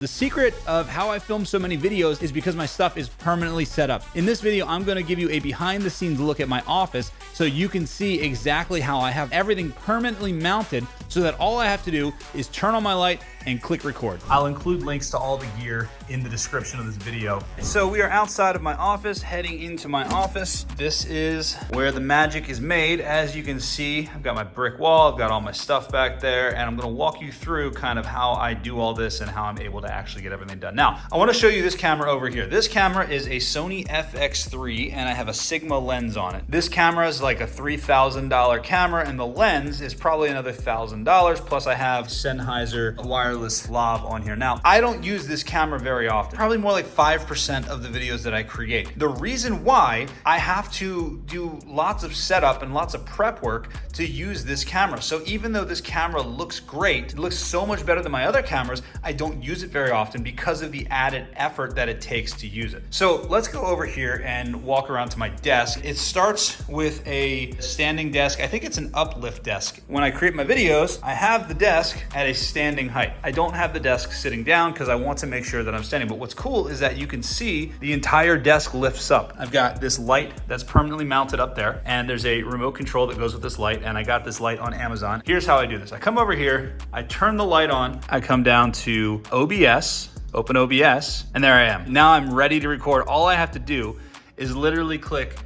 The secret of how I film so many videos is because my stuff is permanently set up. In this video, I'm gonna give you a behind the scenes look at my office so you can see exactly how I have everything permanently mounted so that all I have to do is turn on my light and click record. I'll include links to all the gear in the description of this video. So we are outside of my office, heading into my office. This is where the magic is made. As you can see, I've got my brick wall, I've got all my stuff back there, and I'm gonna walk you through kind of how I do all this and how I'm able to actually get everything done. Now, I wanna show you this camera over here. This camera is a Sony FX3 and I have a Sigma lens on it. This camera is like a $3,000 camera and the lens is probably another $1,000. Plus I have Sennheiser wireless lav on here. Now, I don't use this camera very often, probably more like 5% of the videos that I create. The reason why I have to do lots of setup and lots of prep work to use this camera. So even though this camera looks great, it looks so much better than my other cameras, I don't use it very often because of the added effort that it takes to use it. So let's go over here and walk around to my desk. It starts with a standing desk. I think it's an uplift desk. When I create my videos, I have the desk at a standing height. I don't have the desk sitting down because I want to make sure that I'm standing. But what's cool is that you can see the entire desk lifts up. I've got this light that's permanently mounted up there, and there's a remote control that goes with this light, and I got this light on Amazon. Here's how I do this. I come over here, I turn the light on, I come down to OBS, open OBS, and there I am. Now I'm ready to record. All I have to do is literally click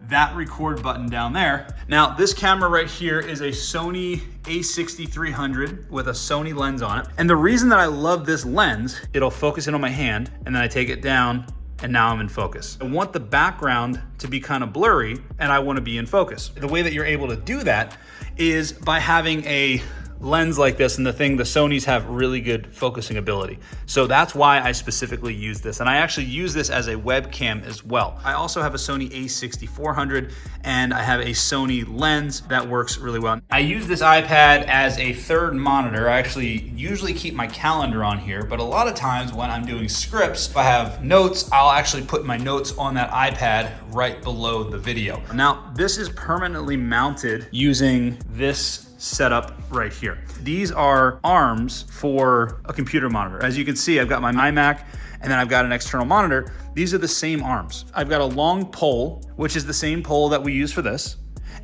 that record button down there. Now, this camera right here is a Sony a6300 with a Sony lens on it. And the reason that I love this lens, it'll focus in on my hand, and then I take it down, and now I'm in focus. I want the background to be kind of blurry, and I want to be in focus. The way that you're able to do that is by having a lens like this, and the Sonys have really good focusing ability. So that's why I specifically use this. And I actually use this as a webcam as well. I also have a Sony a6400 and I have a Sony lens that works really well. I use this iPad as a third monitor. I actually usually keep my calendar on here, but a lot of times when I'm doing scripts, if I have notes, I'll actually put my notes on that iPad right below the video. Now, this is permanently mounted using this setup right here. These are arms for a computer monitor. As you can see, I've got my iMac and then I've got an external monitor. These are the same arms. I've got a long pole, which is the same pole that we use for this.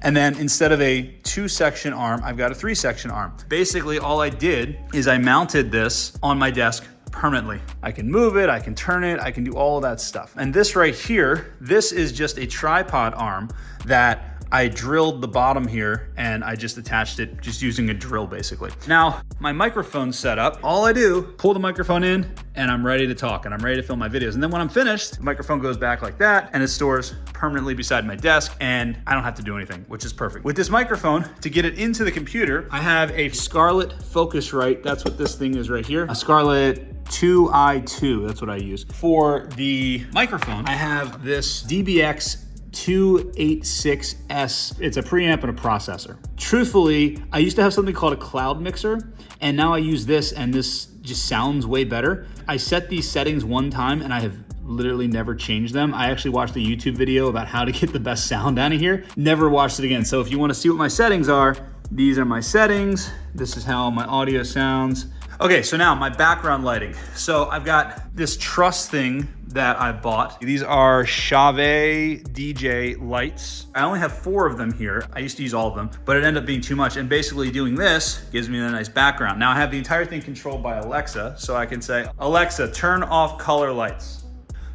And then instead of a 2-section arm, I've got a 3-section arm. Basically, all I did is I mounted this on my desk permanently. I can move it, I can turn it, I can do all of that stuff. And this right here, this is just a tripod arm that I drilled the bottom here and I just attached it just using a drill basically. Now, my microphone's set up. All I do, pull the microphone in and I'm ready to talk and I'm ready to film my videos. And then when I'm finished, the microphone goes back like that and it stores permanently beside my desk and I don't have to do anything, which is perfect. With this microphone, to get it into the computer, I have a Scarlett Focusrite. That's what this thing is right here. A Scarlett 2i2, that's what I use. For the microphone, I have this DBX 286S. It's a preamp and a processor. Truthfully, I used to have something called a cloud mixer, and now I use this, and this just sounds way better. I set these settings one time, and I have literally never changed them. I actually watched a YouTube video about how to get the best sound out of here. Never watched it again. So if you want to see what my settings are, these are my settings. This is how my audio sounds. Okay, so now my background lighting. So I've got this truss thing that I bought. These are Chave DJ lights. I only have 4 of them here. I used to use all of them, but it ended up being too much. And basically doing this gives me a nice background. Now I have the entire thing controlled by Alexa, so I can say, Alexa, turn off color lights.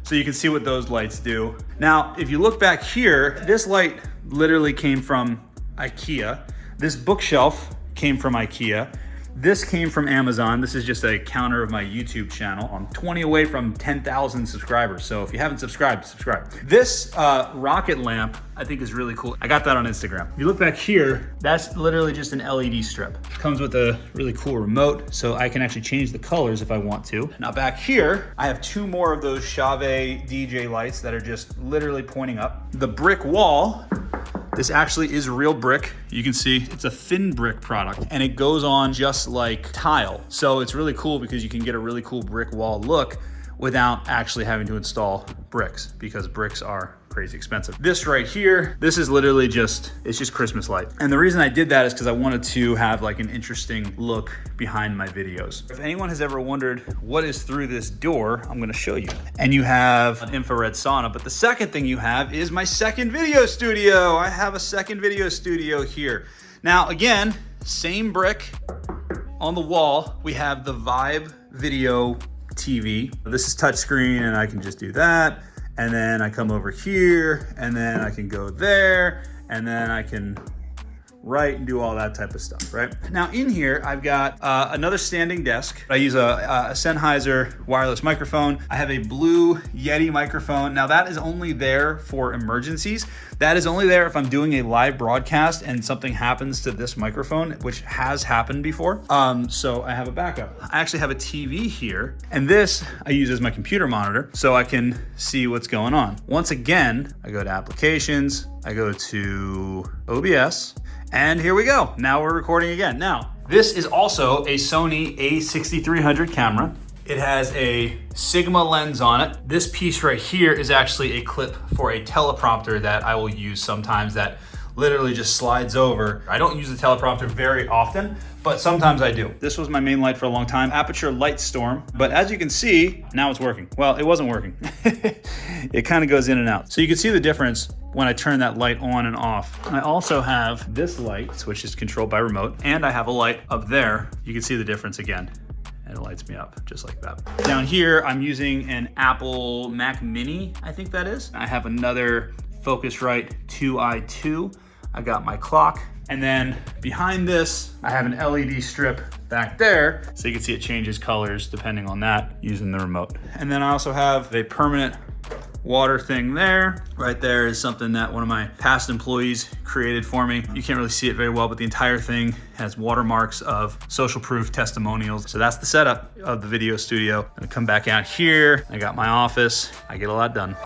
So you can see what those lights do. Now, if you look back here, this light literally came from IKEA. This bookshelf came from IKEA. This came from Amazon. This is just a counter of my YouTube channel. I'm 20 away from 10,000 subscribers. So if you haven't subscribed, subscribe. This rocket lamp, I think is really cool. I got that on Instagram. If you look back here, that's literally just an LED strip. It comes with a really cool remote, so I can actually change the colors if I want to. Now back here, I have 2 more of those Chave DJ lights that are just literally pointing up. The brick wall, this actually is real brick. You can see it's a thin brick product and it goes on just like tile. So it's really cool because you can get a really cool brick wall look without actually having to install bricks because bricks are crazy expensive. This right here, this is literally just, it's just Christmas light. And the reason I did that is because I wanted to have like an interesting look behind my videos. If anyone has ever wondered what is through this door, I'm gonna show you. And you have an infrared sauna, but the second thing you have is my second video studio. I have a second video studio here. Now, again, same brick on the wall. We have the Vibe Video TV. This is touchscreen and I can just do that. And then I come over here and then I can go there and then I can write and do all that type of stuff, right? Now in here, I've got another standing desk. I use a Sennheiser wireless microphone. I have a Blue Yeti microphone. Now that is only there for emergencies. That is only there if I'm doing a live broadcast and something happens to this microphone, which has happened before. So I have a backup. I actually have a TV here, and this I use as my computer monitor so I can see what's going on. Once again, I go to applications, I go to OBS, and here we go. Now we're recording again. Now, this is also a Sony a6300 camera. It has a Sigma lens on it. This piece right here is actually a clip for a teleprompter that I will use sometimes that literally just slides over. I don't use the teleprompter very often, but sometimes I do. This was my main light for a long time, Aputure Lightstorm. But as you can see, now it's working. Well, it wasn't working. It kind of goes in and out. So you can see the difference when I turn that light on and off. I also have this light, which is controlled by remote, and I have a light up there. You can see the difference again. And it lights me up just like that. Down here, I'm using an Apple Mac Mini, I think that is. I have another Focusrite 2i2. I got my clock. And then behind this, I have an LED strip back there. So you can see it changes colors depending on that using the remote. And then I also have a permanent water thing there. Right there is something that one of my past employees created for me. You can't really see it very well, but the entire thing has watermarks of social proof testimonials. So that's the setup of the video studio. I'm gonna come back out here. I got my office. I get a lot done.